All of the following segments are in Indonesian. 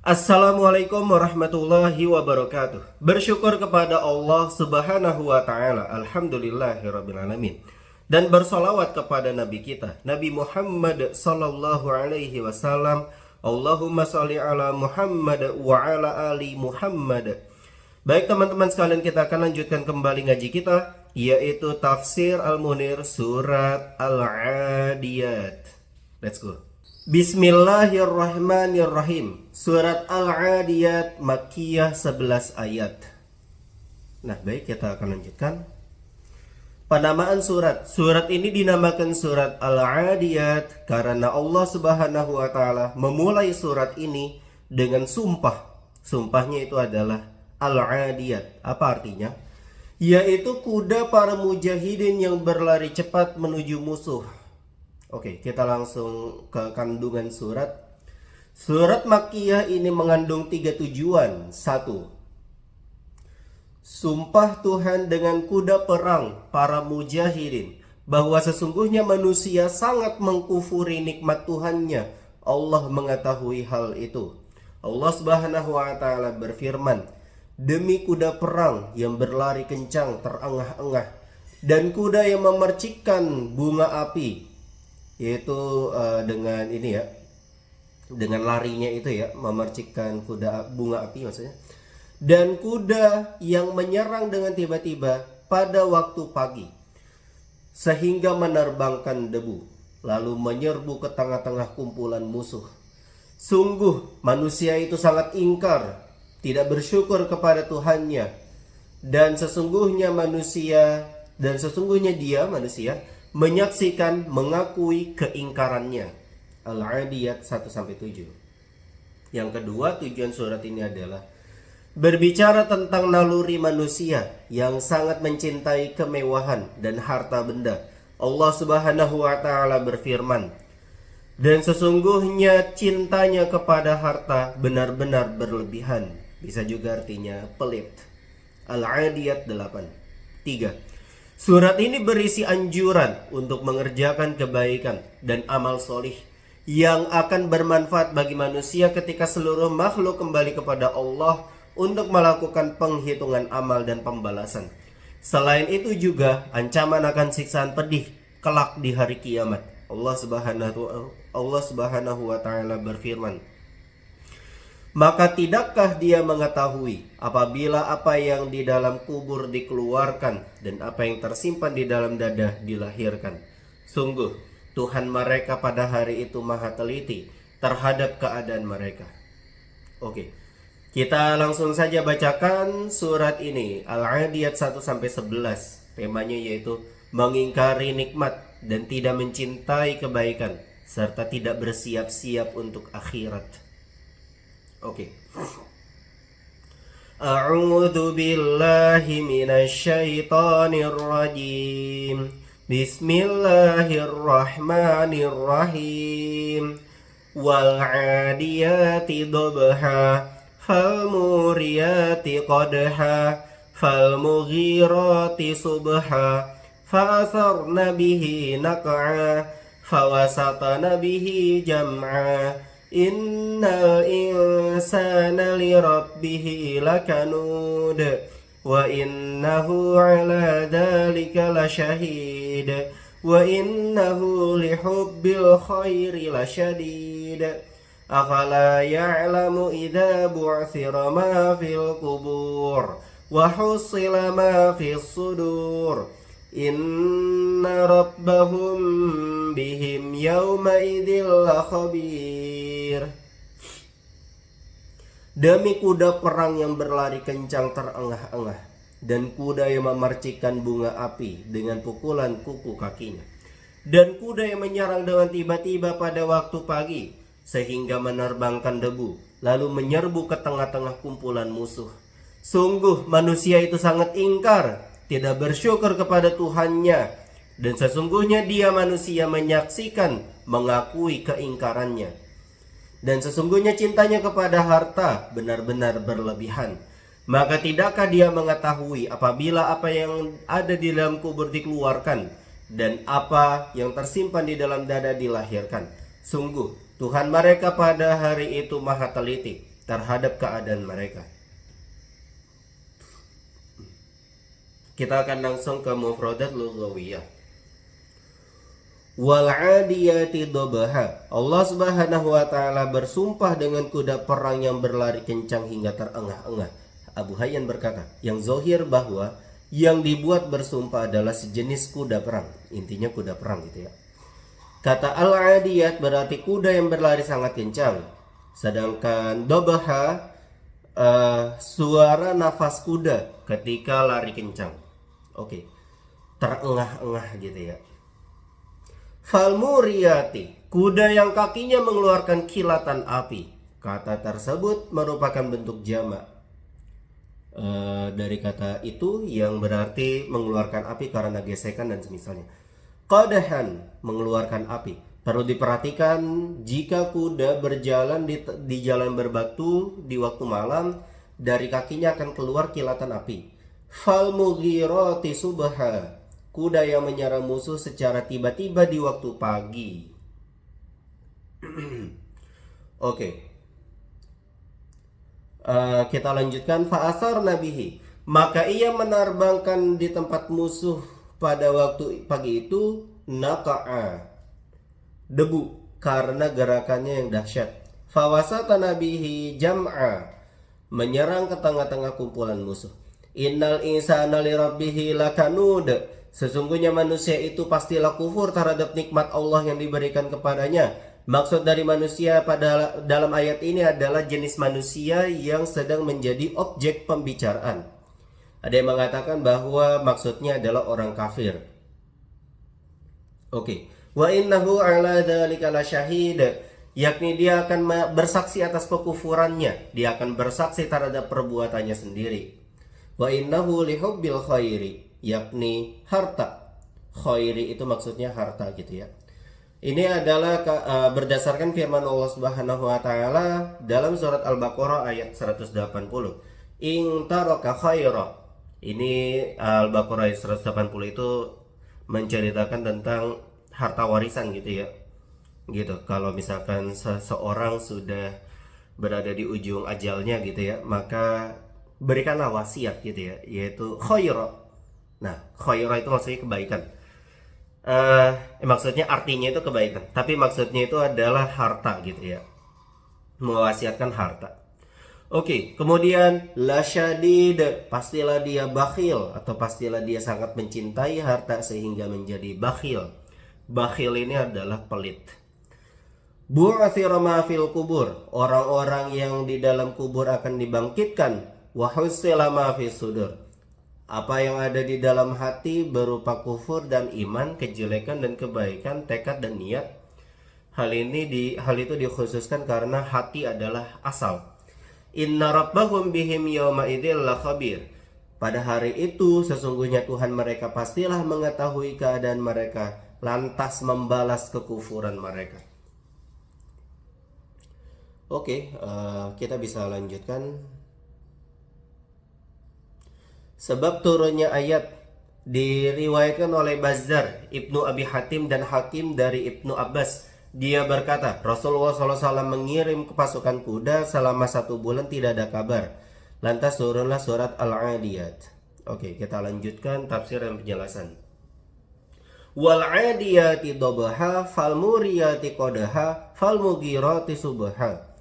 Assalamualaikum warahmatullahi wabarakatuh. Bersyukur kepada Allah subhanahu wa ta'ala. Alhamdulillahirabbil alamin. Dan bersolawat kepada Nabi kita, Nabi Muhammad sallallahu alaihi wasallam. Allahumma sholli ala Muhammad wa ala ali Muhammad. Baik teman-teman sekalian, kita akan lanjutkan kembali ngaji kita, yaitu Tafsir Al-Munir Surat Al-Adiyat. Let's go. Bismillahirrahmanirrahim. Surat Al-Adiyat Makkiyah 11 ayat. Nah baik, kita akan lanjutkan. Penamaan surat. Surat ini dinamakan surat Al-Adiyat karena Allah subhanahu wa ta'ala memulai surat ini dengan sumpah. Sumpahnya itu adalah Al-Adiyat. Apa artinya? Yaitu kuda para mujahidin yang berlari cepat menuju musuh. Oke, kita langsung ke kandungan surat. Surat Makkiyah ini mengandung 3 tujuan. 1. Sumpah Tuhan dengan kuda perang para mujahidin bahwa sesungguhnya manusia sangat mengkufuri nikmat Tuhannya. Allah mengetahui hal itu. Allah subhanahu wa ta'ala berfirman, demi kuda perang yang berlari kencang terengah-engah dan kuda yang memercikkan bunga api, yaitu dengan ini ya, dengan larinya itu ya, memercikkan kuda bunga api maksudnya, dan kuda yang menyerang dengan tiba-tiba pada waktu pagi sehingga menerbangkan debu lalu menyerbu ke tengah-tengah kumpulan musuh. Sungguh manusia itu sangat ingkar, tidak bersyukur kepada Tuhannya, dan sesungguhnya dia manusia menyaksikan, mengakui keingkarannya. Al-Adiyat 1-7. Yang kedua, tujuan surat ini adalah berbicara tentang naluri manusia yang sangat mencintai kemewahan dan harta benda. Allah subhanahu wa ta'ala berfirman, dan sesungguhnya cintanya kepada harta benar-benar berlebihan. Bisa juga artinya pelit. Al-Adiyat 8. 3. Surat ini berisi anjuran untuk mengerjakan kebaikan dan amal solih yang akan bermanfaat bagi manusia ketika seluruh makhluk kembali kepada Allah untuk melakukan penghitungan amal dan pembalasan. Selain itu juga ancaman akan siksaan pedih kelak di hari kiamat. Allah subhanahu wa ta'ala berfirman, maka tidakkah dia mengetahui apabila apa yang di dalam kubur dikeluarkan dan apa yang tersimpan di dalam dada dilahirkan. Sungguh Tuhan mereka pada hari itu maha teliti terhadap keadaan mereka. Oke, kita langsung saja bacakan surat ini, Al-Adiyat 1-11. Temanya yaitu mengingkari nikmat dan tidak mencintai kebaikan serta tidak bersiap-siap untuk akhirat. Oke. A'udzu billahi minasyaitonir rajim. Bismillahirrahmanirrahim. Wal 'adiyati dhabha fal muriyati qadha fal mughirati subha fa atharna bihi naq'a fa wasatna bihi jam'a. Innal insana lirabbihi lakanud wa innahu ala dhalika lasyahid wa innahu lihubbil khairi lasyadid. Afala ya'lamu idza bu'thira ma fil qubur wa husila ma fis sudur. Inna rabbahum bihim yawma idzil khabir. Demi kuda perang yang berlari kencang terengah-engah dan kuda yang memercikkan bunga api dengan pukulan kuku kakinya, dan kuda yang menyerang dengan tiba-tiba pada waktu pagi sehingga menerbangkan debu lalu menyerbu ke tengah-tengah kumpulan musuh. Sungguh manusia itu sangat ingkar, tidak bersyukur kepada Tuhannya, dan sesungguhnya dia manusia menyaksikan, mengakui keingkarannya. Dan sesungguhnya cintanya kepada harta benar-benar berlebihan. Maka tidakkah dia mengetahui apabila apa yang ada di dalam kubur dikeluarkan dan apa yang tersimpan di dalam dada dilahirkan. Sungguh Tuhan mereka pada hari itu maha teliti terhadap keadaan mereka. Kita akan langsung ke mufradat lughawiyah. Wal 'adiyati dhabaha. Allah Subhanahu wa taala bersumpah dengan kuda perang yang berlari kencang hingga terengah-engah. Abu Hayyan berkata, yang zahir bahwa yang dibuat bersumpah adalah sejenis kuda perang. Intinya kuda perang gitu ya. Kata al-'adiyat berarti kuda yang berlari sangat kencang. Sedangkan dhabaha suara nafas kuda ketika lari kencang. Oke, terengah-engah gitu ya. Falmuriyati, kuda yang kakinya mengeluarkan kilatan api. Kata tersebut merupakan bentuk jamak dari kata itu yang berarti mengeluarkan api karena gesekan dan semisalnya. Qadahan, mengeluarkan api. Perlu diperhatikan jika kuda berjalan di jalan berbatu di waktu malam, dari kakinya akan keluar kilatan api. Falmughirati subha, kuda yang menyerang musuh secara tiba-tiba di waktu pagi. Oke. Kita lanjutkan. Fa'asar nabihi, maka ia menerbangkan di tempat musuh pada waktu pagi itu naqa'a, debu karena gerakannya yang dahsyat. Fawasata nabihi jam'a, menyerang ke tengah-tengah kumpulan musuh. Innal insana lirabbihi lakanud, sesungguhnya manusia itu pastilah kufur terhadap nikmat Allah yang diberikan kepadanya. Maksud dari manusia pada dalam ayat ini adalah jenis manusia yang sedang menjadi objek pembicaraan. Ada yang mengatakan bahwa maksudnya adalah orang kafir. Oke. Wa innahu ala dzalika lasyahid, yakni dia akan bersaksi atas kekufurannya, dia akan bersaksi terhadap perbuatannya sendiri. Wa innahu lihubbil khairi, yakni harta. Khairi itu maksudnya harta gitu ya. Ini adalah berdasarkan firman Allah Subhanahu wa taala dalam surat Al-Baqarah ayat 180. In taraka khaira. Ini Al-Baqarah ayat 180 itu menceritakan tentang harta warisan gitu ya. Gitu. Kalau misalkan seseorang sudah berada di ujung ajalnya gitu ya, maka berikanlah wasiat gitu ya, yaitu khaira. Nah, khaira itu maksudnya kebaikan. Maksudnya artinya itu kebaikan, tapi maksudnya itu adalah harta gitu ya. Mewasiatkan harta. Oke, kemudian lasyadid, pastilah dia bakhil atau pastilah dia sangat mencintai harta sehingga menjadi bakhil. Bakhil ini adalah pelit. Bu'athira ma fil kubur, orang-orang yang di dalam kubur akan dibangkitkan. Wa husila ma fis sudur, apa yang ada di dalam hati berupa kufur dan iman, kejelekan dan kebaikan, tekad dan niat. Hal itu dikhususkan karena hati adalah asal. Inna rabbahum bihim yawma idzil lakhabir, pada hari itu sesungguhnya Tuhan mereka pastilah mengetahui keadaan mereka, lantas membalas kekufuran mereka. Oke, kita bisa lanjutkan. Sebab turunnya ayat diriwayatkan oleh Bazzar, Ibnu Abi Hatim dan Hakim dari Ibnu Abbas. Dia berkata, Rasulullah SAW mengirim ke pasukan kuda selama 1 bulan tidak ada kabar. Lantas turunlah surat Al-'Adiyat. Oke, kita lanjutkan tafsir dan penjelasan. Wal 'adiyati dhabaha falmuriyati qadaha falmughirati subha.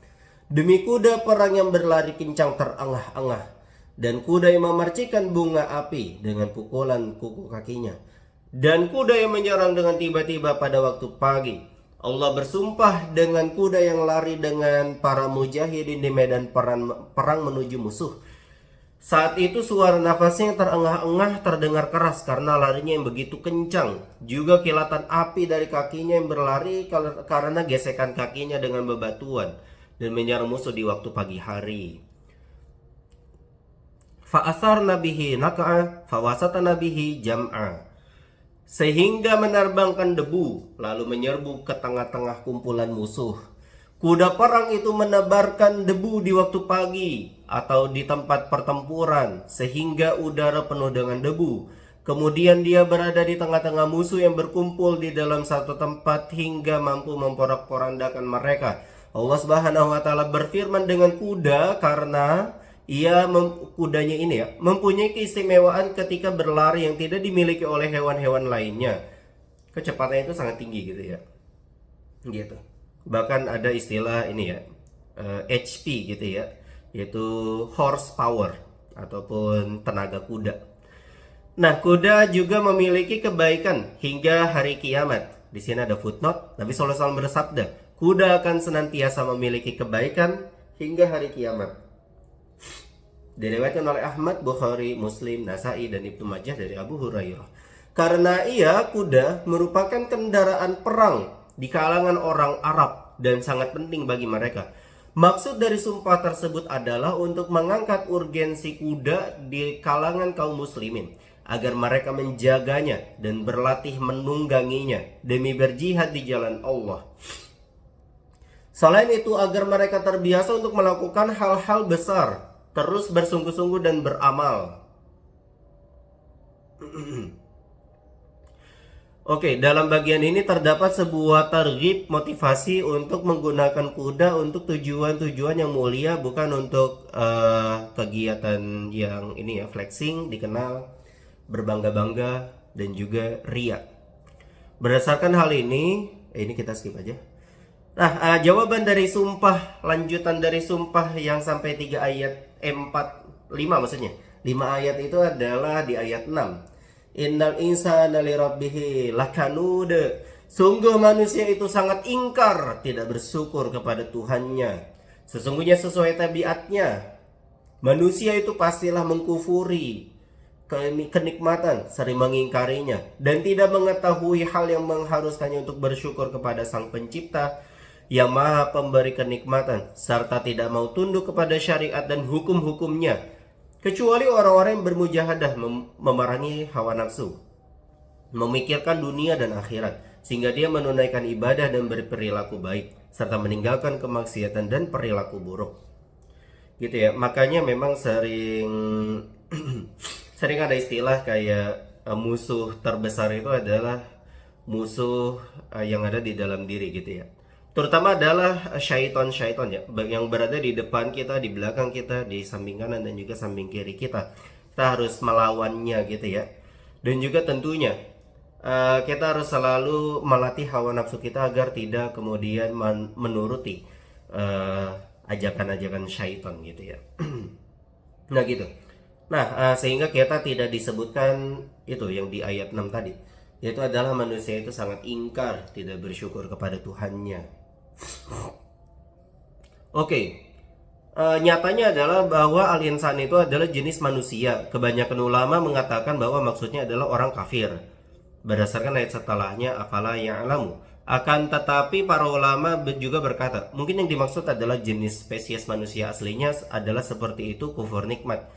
Demi kuda perang yang berlari kencang terengah-engah, dan kuda yang memercikan bunga api dengan pukulan kuku kakinya, dan kuda yang menyerang dengan tiba-tiba pada waktu pagi. Allah bersumpah dengan kuda yang lari dengan para mujahidin di medan perang menuju musuh. Saat itu suara nafasnya yang terengah-engah terdengar keras karena larinya yang begitu kencang. Juga kilatan api dari kakinya yang berlari karena gesekan kakinya dengan bebatuan dan menyerang musuh di waktu pagi hari. Fa'asar nabihi naqa'a fawasata nabihi jam'a, sehingga menerbangkan debu lalu menyerbu ke tengah-tengah kumpulan musuh. Kuda perang itu menebarkan debu di waktu pagi atau di tempat pertempuran sehingga udara penuh dengan debu. Kemudian dia berada di tengah-tengah musuh yang berkumpul di dalam satu tempat hingga mampu memporak-porandakan mereka. Allah Subhanahu wa taala berfirman dengan kuda karena kudanya ini ya mempunyai keistimewaan ketika berlari yang tidak dimiliki oleh hewan-hewan lainnya. Kecepatannya itu sangat tinggi gitu ya. Gitu. Bahkan ada istilah ini ya, HP gitu ya, yaitu horsepower ataupun tenaga kuda. Nah, kuda juga memiliki kebaikan hingga hari kiamat. Di sini ada footnote, Nabi SAW bersabda, kuda akan senantiasa memiliki kebaikan hingga hari kiamat. Diriwayatkan oleh Ahmad, Bukhari, Muslim, Nasai, dan Ibnu Majah dari Abu Hurairah. Karena kuda merupakan kendaraan perang di kalangan orang Arab dan sangat penting bagi mereka. Maksud dari sumpah tersebut adalah untuk mengangkat urgensi kuda di kalangan kaum muslimin agar mereka menjaganya dan berlatih menungganginya demi berjihad di jalan Allah. Selain itu agar mereka terbiasa untuk melakukan hal-hal besar, terus bersungguh-sungguh dan beramal. Oke, dalam bagian ini terdapat sebuah targhib motivasi untuk menggunakan kuda untuk tujuan-tujuan yang mulia, bukan untuk kegiatan yang ini ya, flexing, dikenal, berbangga-bangga, dan juga riya. Berdasarkan hal ini kita skip aja. Nah, jawaban dari sumpah, lanjutan dari sumpah yang sampai 3 ayat 4, 5 maksudnya. 5 ayat itu adalah di ayat 6. Innal insana lirabbih lakanud. Sungguh manusia itu sangat ingkar, tidak bersyukur kepada Tuhannya. Sesungguhnya sesuai tabiatnya, manusia itu pastilah mengkufuri kenikmatan, sering mengingkarinya, dan tidak mengetahui hal yang mengharuskannya untuk bersyukur kepada Sang Pencipta yang Maha Pemberi kenikmatan, serta tidak mau tunduk kepada syariat dan hukum-hukumnya, kecuali orang-orang yang bermujahadah memerangi hawa nafsu, memikirkan dunia dan akhirat, sehingga dia menunaikan ibadah dan berperilaku baik, serta meninggalkan kemaksiatan dan perilaku buruk. Gitu ya. Makanya memang sering sering ada istilah kayak musuh terbesar itu adalah musuh yang ada di dalam diri gitu ya. Terutama adalah syaiton ya, yang berada di depan kita, di belakang kita, di samping kanan dan juga samping kiri kita. Kita harus melawannya gitu ya. Dan juga tentunya kita harus selalu melatih hawa nafsu kita agar tidak kemudian menuruti ajakan-ajakan syaiton gitu ya. Nah gitu. Nah, sehingga kita tidak disebutkan itu yang di ayat 6 tadi, yaitu adalah manusia itu sangat ingkar, tidak bersyukur kepada Tuhannya. Oke. Nyatanya adalah bahwa al-insan itu adalah jenis manusia. Kebanyakan ulama mengatakan bahwa maksudnya adalah orang kafir, berdasarkan ayat setelahnya, afala ya'lamu. Akan tetapi para ulama juga berkata, mungkin yang dimaksud adalah jenis spesies manusia aslinya adalah seperti itu, kufur nikmat,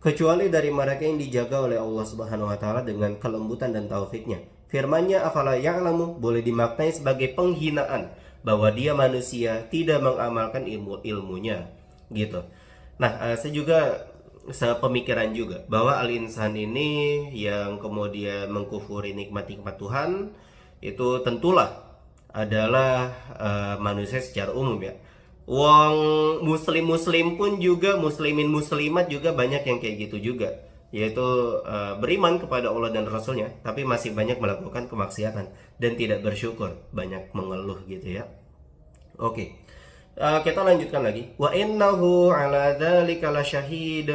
kecuali dari mereka yang dijaga oleh Allah Subhanahu wa taala dengan kelembutan dan taufiknya. Firman-Nya afala ya'lamu boleh dimaknai sebagai penghinaan, bahwa dia manusia tidak mengamalkan ilmunya gitu. Nah, saya juga sepemikiran juga bahwa al-insan ini yang kemudian mengkufuri nikmat-nikmat Tuhan itu tentulah adalah manusia secara umum ya. Wong muslim pun juga, muslimin muslimat juga banyak yang kayak gitu juga, yaitu beriman kepada Allah dan Rasulnya, tapi masih banyak melakukan kemaksiatan dan tidak bersyukur, banyak mengeluh gitu ya. Oke. Kita lanjutkan lagi. Wa innahu ala dzalika lasyahid.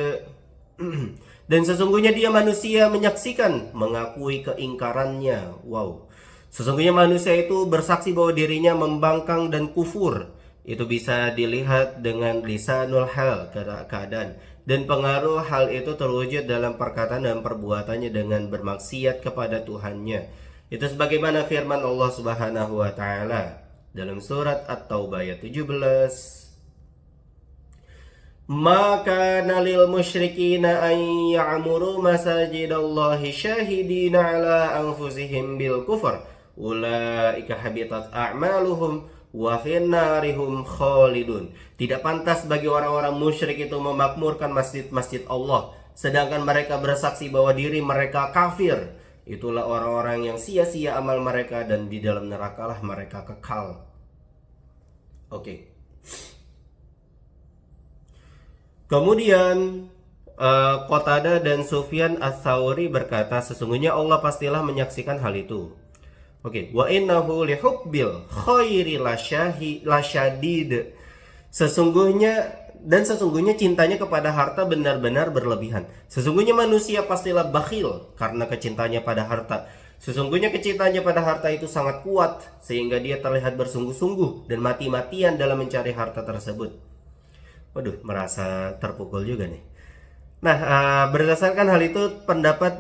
Dan sesungguhnya dia manusia menyaksikan, mengakui keingkarannya. Wow. Sesungguhnya manusia itu bersaksi bahwa dirinya membangkang dan kufur. Itu bisa dilihat dengan lisanul hal, keadaan, dan pengaruh hal itu terwujud dalam perkataan dan perbuatannya dengan bermaksiat kepada Tuhannya. Itu sebagaimana firman Allah Subhanahu wa taala dalam surat At-Taubah ayat 17. Maka nalil musyrikina an ya'muru masajidallahi syahidina ala anfusihim bil kufr ulaika habitat a'maluhum wa finnarihum khalidun. Tidak pantas bagi orang-orang musyrik itu memakmurkan masjid-masjid Allah sedangkan mereka bersaksi bahwa diri mereka kafir. Itulah orang-orang yang sia-sia amal mereka dan di dalam nerakalah mereka kekal. Oke. Kemudian Qatadah dan Sufyan Ats-Tsauri berkata, sesungguhnya Allah pastilah menyaksikan hal itu. Oke, wa innahu lihubbil khairi lasyadid. Sesungguhnya cintanya kepada harta benar-benar berlebihan. Sesungguhnya manusia pastilah bakhil karena kecintanya pada harta. Sesungguhnya kecintaannya pada harta itu sangat kuat sehingga dia terlihat bersungguh-sungguh dan mati-matian dalam mencari harta tersebut. Waduh, merasa terpukul juga nih. Nah, berdasarkan hal itu terdapat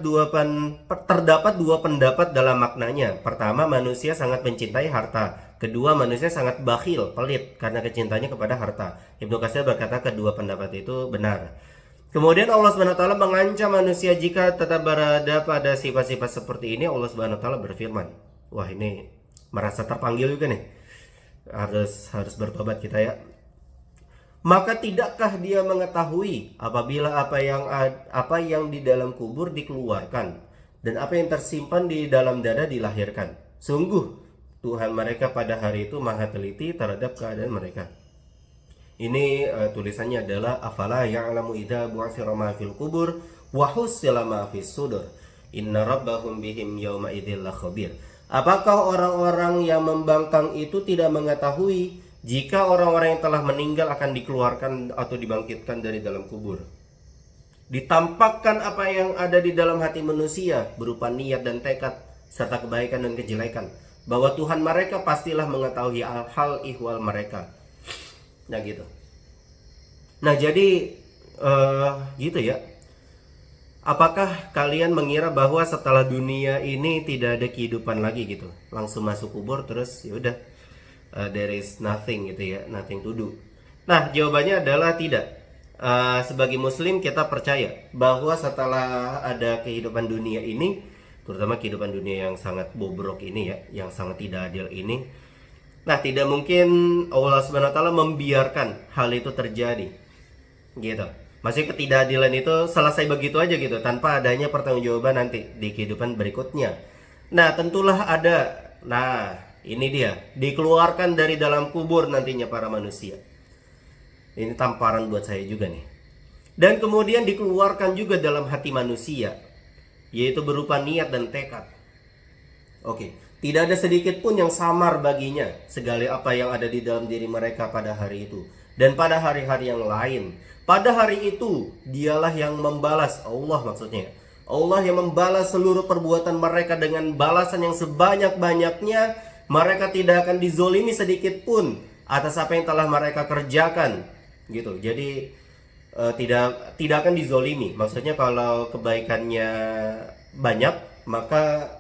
dua pendapat dalam maknanya. Pertama, manusia sangat mencintai harta. Kedua, manusia sangat bakhil, pelit karena kecintanya kepada harta. Ibnu Katsir berkata kedua pendapat itu benar. Kemudian Allah Subhanahu wa taala mengancam manusia jika tetap berada pada sifat-sifat seperti ini. Allah Subhanahu wa taala berfirman. Wah, ini merasa terpanggil juga nih. Harus bertobat kita ya. Maka tidakkah dia mengetahui apabila apa yang di dalam kubur dikeluarkan dan apa yang tersimpan di dalam dada dilahirkan. Sungguh Tuhan mereka pada hari itu maha teliti terhadap keadaan mereka. Ini tulisannya adalah afala ya'lamu idza bu'athira ma fil qubur wa husila ma fis sudur inna rabbahum bihim yauma idzil lakhabir. Apakah orang-orang yang membangkang itu tidak mengetahui jika orang-orang yang telah meninggal akan dikeluarkan atau dibangkitkan dari dalam kubur? Ditampakkan apa yang ada di dalam hati manusia berupa niat dan tekad serta kebaikan dan kejelekan, bahwa Tuhan mereka pastilah mengetahui hal ihwal mereka. Nah gitu. Nah jadi gitu ya. Apakah kalian mengira bahwa setelah dunia ini tidak ada kehidupan lagi gitu? Langsung masuk kubur terus ya udah. There is nothing gitu ya, nothing to do. Nah, jawabannya adalah tidak. Sebagai muslim kita percaya bahwa setelah ada kehidupan dunia ini, terutama kehidupan dunia yang sangat bobrok ini ya, yang sangat tidak adil ini, nah tidak mungkin Allah Subhanahu wa taala membiarkan hal itu terjadi. Gitu. Maksudnya ketidakadilan itu selesai begitu aja gitu tanpa adanya pertanggungjawaban nanti di kehidupan berikutnya. Nah, tentulah ada. Nah, ini dia, dikeluarkan dari dalam kubur nantinya para manusia. Ini tamparan buat saya juga nih. Dan kemudian dikeluarkan juga dalam hati manusia, yaitu berupa niat dan tekad. Oke, tidak ada sedikit pun yang samar baginya segala apa yang ada di dalam diri mereka pada hari itu dan pada hari-hari yang lain. Pada hari itu, dialah yang membalas, Allah maksudnya. Allah yang membalas seluruh perbuatan mereka dengan balasan yang sebanyak-banyaknya. Mereka tidak akan dizolimi sedikit pun atas apa yang telah mereka kerjakan, gitu. Jadi tidak akan dizolimi. Maksudnya kalau kebaikannya banyak, maka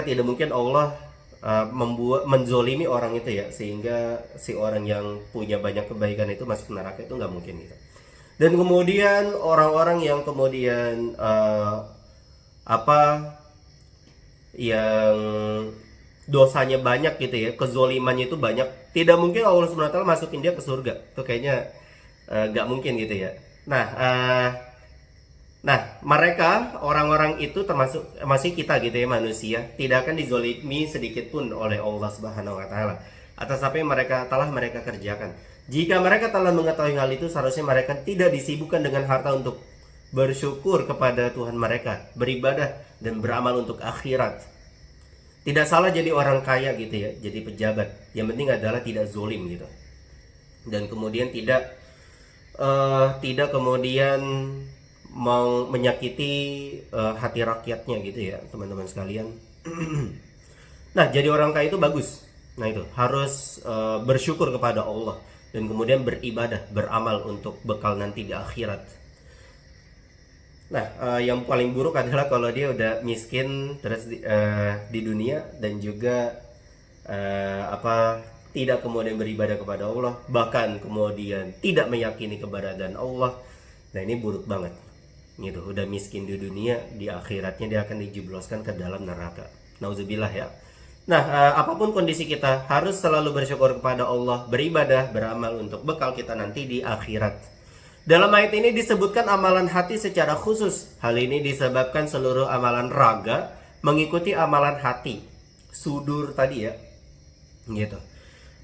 tidak mungkin Allah menzolimi orang itu ya, sehingga si orang yang punya banyak kebaikan itu masuk neraka, itu nggak mungkin gitu. Dan kemudian orang-orang yang kemudian yang dosanya banyak gitu ya, kezolimannya itu banyak, tidak mungkin Allah SWT masukin dia ke surga. Itu kayaknya nggak mungkin gitu ya. Nah, mereka orang-orang itu termasuk masih kita gitu ya, manusia, tidak akan dizolimi sedikit pun oleh Allah Subhanahu wa taala atas apa yang telah mereka kerjakan. Jika mereka telah mengetahui hal itu, seharusnya mereka tidak disibukkan dengan harta untuk bersyukur kepada Tuhan mereka, beribadah dan beramal untuk akhirat. Tidak salah jadi orang kaya gitu ya, jadi pejabat. Yang penting adalah tidak zolim gitu. Dan kemudian tidak kemudian mau menyakiti hati rakyatnya gitu ya, teman-teman sekalian. Nah, jadi orang kaya itu bagus. Nah itu harus bersyukur kepada Allah dan kemudian beribadah, beramal untuk bekal nanti di akhirat. Nah, yang paling buruk adalah kalau dia udah miskin terus di dunia dan juga tidak kemudian beribadah kepada Allah, bahkan kemudian tidak meyakini keberadaan Allah. Nah, ini buruk banget. Gitu, udah miskin di dunia, di akhiratnya dia akan dijebloskan ke dalam neraka. Nauzubillah ya. Nah, apapun kondisi kita harus selalu bersyukur kepada Allah, beribadah, beramal untuk bekal kita nanti di akhirat. Dalam ayat ini disebutkan amalan hati secara khusus. Hal ini disebabkan seluruh amalan raga mengikuti amalan hati, sudur tadi ya, gitu.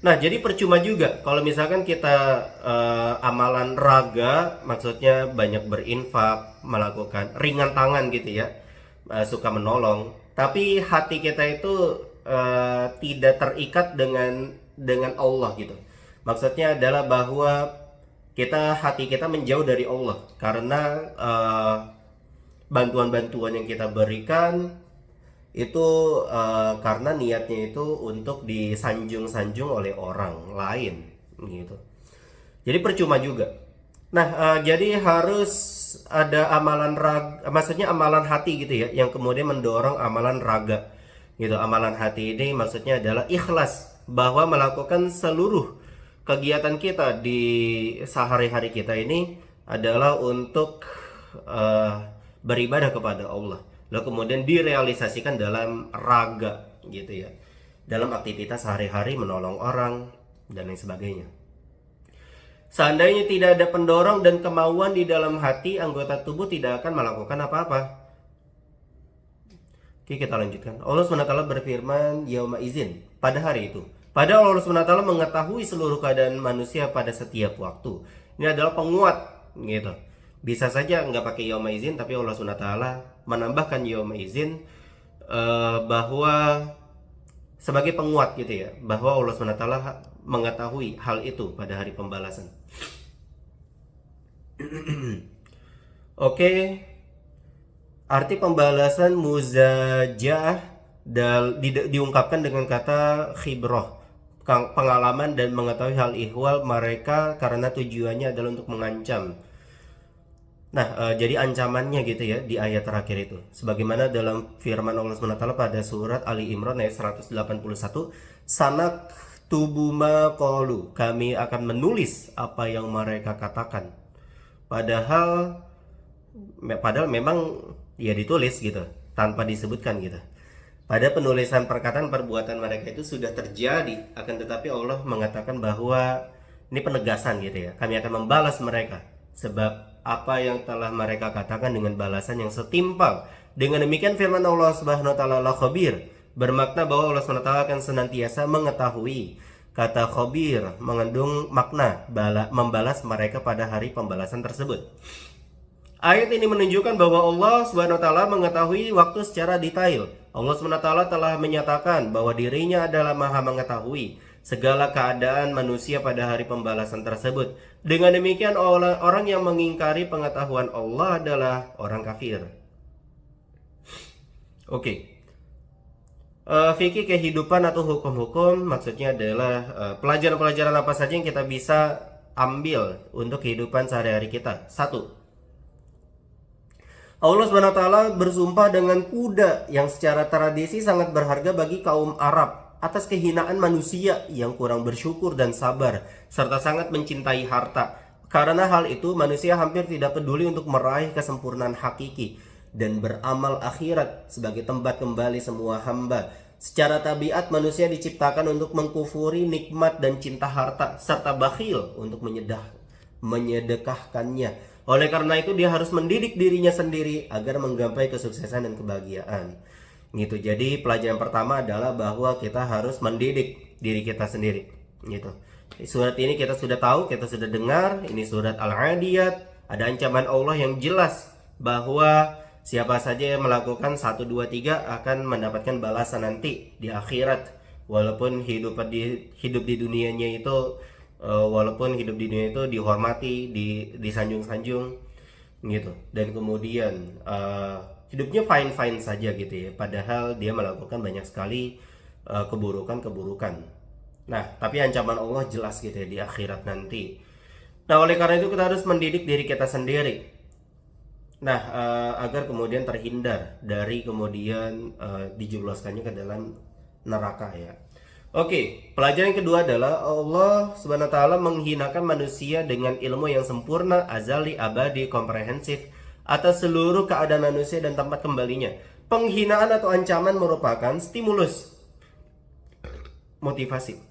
Nah, jadi percuma juga kalau misalkan kita amalan raga, maksudnya banyak berinfak, melakukan ringan tangan gitu ya, suka menolong, tapi hati kita itu tidak terikat dengan Allah gitu. Maksudnya adalah bahwa hati kita menjauh dari Allah karena bantuan-bantuan yang kita berikan itu karena niatnya itu untuk disanjung-sanjung oleh orang lain gitu. Jadi percuma juga. Nah, jadi harus ada amalan raga, maksudnya amalan hati gitu ya, yang kemudian mendorong amalan raga gitu. Amalan hati ini maksudnya adalah ikhlas bahwa melakukan seluruh kegiatan kita di sehari-hari kita ini adalah untuk beribadah kepada Allah, lalu kemudian direalisasikan dalam raga gitu ya, dalam aktivitas sehari-hari menolong orang dan lain sebagainya. Seandainya tidak ada pendorong dan kemauan di dalam hati, anggota tubuh tidak akan melakukan apa-apa. Oke, kita lanjutkan. Allah SWT berfirman, yauma izin, pada hari itu. Padahal Allah SWT mengetahui seluruh keadaan manusia pada setiap waktu. Ini adalah penguat gitu. Bisa saja nggak pakai yauma izin, tapi Allah SWT menambahkan yauma izin bahwa sebagai penguat gitu ya, bahwa Allah SWT mengetahui hal itu pada hari pembalasan. Oke, arti pembalasan muzajah diungkapkan dengan kata khibrah, pengalaman dan mengetahui hal ihwal mereka, karena tujuannya adalah untuk mengancam. Nah, jadi ancamannya gitu ya di ayat terakhir itu. Sebagaimana dalam firman Allah SWT pada surat Ali Imran ayat 181, sanak tubuma qalu, kami akan menulis apa yang mereka katakan. Padahal memang ya ditulis gitu, tanpa disebutkan gitu. Pada penulisan perkataan perbuatan mereka itu sudah terjadi, akan tetapi Allah mengatakan bahwa ini penegasan gitu ya. Kami akan membalas mereka sebab apa yang telah mereka katakan dengan balasan yang setimpal. Dengan demikian firman Allah Subhanahu wa taala khabir, bermakna bahwa Allah SWT akan senantiasa mengetahui. Kata khabir mengandung makna membalas mereka pada hari pembalasan tersebut. Ayat ini menunjukkan bahwa Allah Subhanahu wa taala mengetahui waktu secara detail. Allah Subhanahu wa taala telah menyatakan bahwa dirinya adalah Maha mengetahui segala keadaan manusia pada hari pembalasan tersebut. Dengan demikian orang yang mengingkari pengetahuan Allah adalah orang kafir. Oke. Fikih kehidupan atau hukum-hukum maksudnya adalah pelajaran-pelajaran apa saja yang kita bisa ambil untuk kehidupan sehari-hari kita. 1. Allah SWT bersumpah dengan kuda yang secara tradisi sangat berharga bagi kaum Arab atas kehinaan manusia yang kurang bersyukur dan sabar serta sangat mencintai harta. Karena hal itu manusia hampir tidak peduli untuk meraih kesempurnaan hakiki dan beramal akhirat sebagai tempat kembali semua hamba. Secara tabiat manusia diciptakan untuk mengkufuri nikmat dan cinta harta serta bakhil untuk menyedekahkannya. Oleh karena itu dia harus mendidik dirinya sendiri agar menggapai kesuksesan dan kebahagiaan. Gitu. Jadi pelajaran pertama adalah bahwa kita harus mendidik diri kita sendiri. Gitu. Di surat ini kita sudah tahu, kita sudah dengar, ini surat Al-Adiyat, ada ancaman Allah yang jelas bahwa siapa saja yang melakukan 1, 2, 3 akan mendapatkan balasan nanti di akhirat. Walaupun hidup di dunianya itu walaupun hidup di dunia itu dihormati, disanjung-sanjung gitu, dan kemudian hidupnya fine-fine saja gitu ya, padahal dia melakukan banyak sekali keburukan-keburukan. Nah, tapi ancaman Allah jelas gitu ya di akhirat nanti. Nah, oleh karena itu kita harus mendidik diri kita sendiri. Nah, agar kemudian terhindar dari kemudian dijebloskannya ke dalam neraka ya. Oke, pelajaran yang kedua adalah Allah Subhanahu wa taala menghinakan manusia dengan ilmu yang sempurna, azali, abadi, komprehensif atas seluruh keadaan manusia dan tempat kembalinya. Penghinaan atau ancaman merupakan stimulus motivasi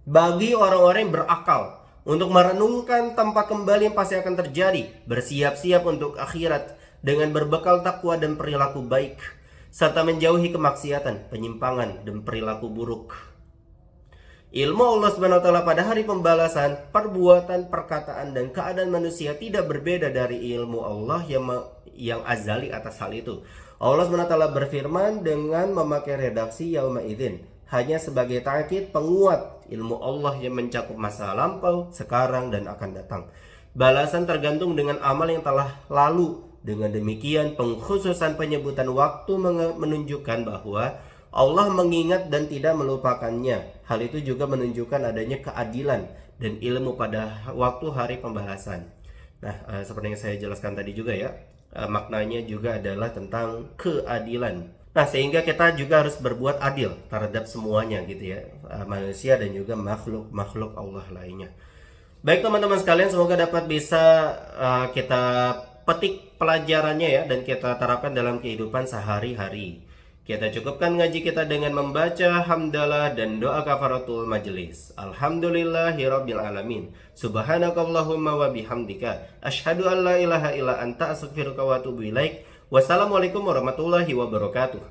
bagi orang-orang yang berakal untuk merenungkan tempat kembali yang pasti akan terjadi, bersiap-siap untuk akhirat dengan berbekal takwa dan perilaku baik, serta menjauhi kemaksiatan, penyimpangan, dan perilaku buruk. Ilmu Allah Subhanahu wa taala pada hari pembalasan, perbuatan, perkataan dan keadaan manusia tidak berbeda dari ilmu Allah yang azali atas hal itu. Allah Subhanahu wa taala berfirman dengan memakai redaksi yauma idzin hanya sebagai ta'kid penguat ilmu Allah yang mencakup masa lampau, sekarang dan akan datang. Balasan tergantung dengan amal yang telah lalu. Dengan demikian, pengkhususan penyebutan waktu menunjukkan bahwa Allah mengingat dan tidak melupakannya. Hal itu juga menunjukkan adanya keadilan dan ilmu pada waktu hari pembalasan. Nah, seperti yang saya jelaskan tadi juga ya, maknanya juga adalah tentang keadilan. Nah, sehingga kita juga harus berbuat adil terhadap semuanya gitu ya, manusia dan juga makhluk Allah lainnya. Baik teman-teman sekalian, semoga dapat bisa kita petik pelajarannya ya dan kita terapkan dalam kehidupan sehari-hari. Kita cukupkan ngaji kita dengan membaca hamdalah dan doa kafaratul majelis. Alhamdulillahirabbil alamin. Subhanakallahumma wa bihamdika asyhadu an la ilaha illa anta astaghfiruka wa atubu ilaik. Wassalamualaikum warahmatullahi wabarakatuh.